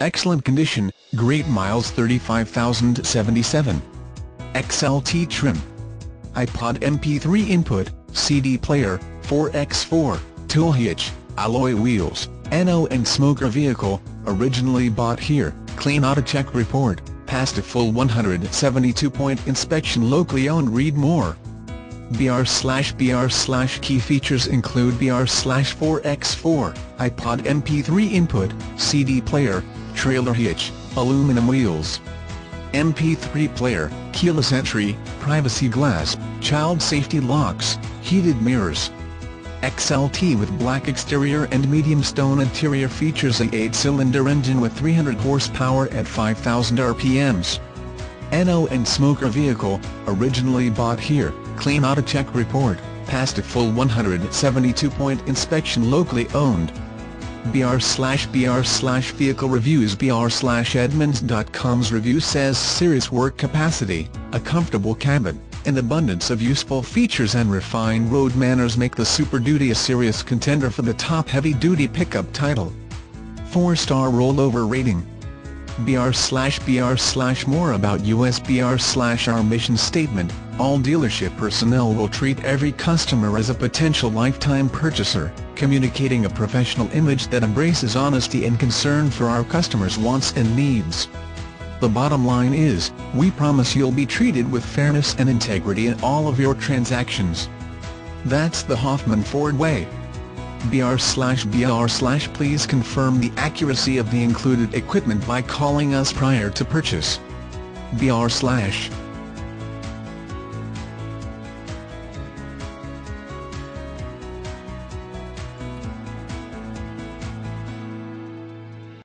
Excellent condition, great miles 35,077. XLT trim. iPod MP3 input, CD player, 4x4, tool hitch, alloy wheels, NO and smoker vehicle, originally bought here, clean auto check report, passed a full 172-point inspection locally owned. Read more. BR/key features include BR/4x4, iPod MP3 input, CD player, trailer hitch, aluminum wheels, MP3 player, keyless entry, privacy glass, child safety locks, heated mirrors. XLT with black exterior and medium stone interior features a 8-cylinder engine with 300 horsepower at 5,000 RPMs. NO and smoker vehicle, originally bought here, clean auto check report, passed a full 172-point inspection locally owned. BR/vehicle reviews. BR/Edmunds.com's review says serious work capacity, a comfortable cabin, an abundance of useful features and refined road manners make the Super Duty a serious contender for the top heavy-duty pickup title. 4-star rollover rating. BR/more about US. BR/our mission statement, all dealership personnel will treat every customer as a potential lifetime purchaser, communicating a professional image that embraces honesty and concern for our customers' wants and needs. The bottom line is, we promise you'll be treated with fairness and integrity in all of your transactions. That's the Hoffman Ford way. BR/. Please confirm the accuracy of the included equipment by calling us prior to purchase. BR/.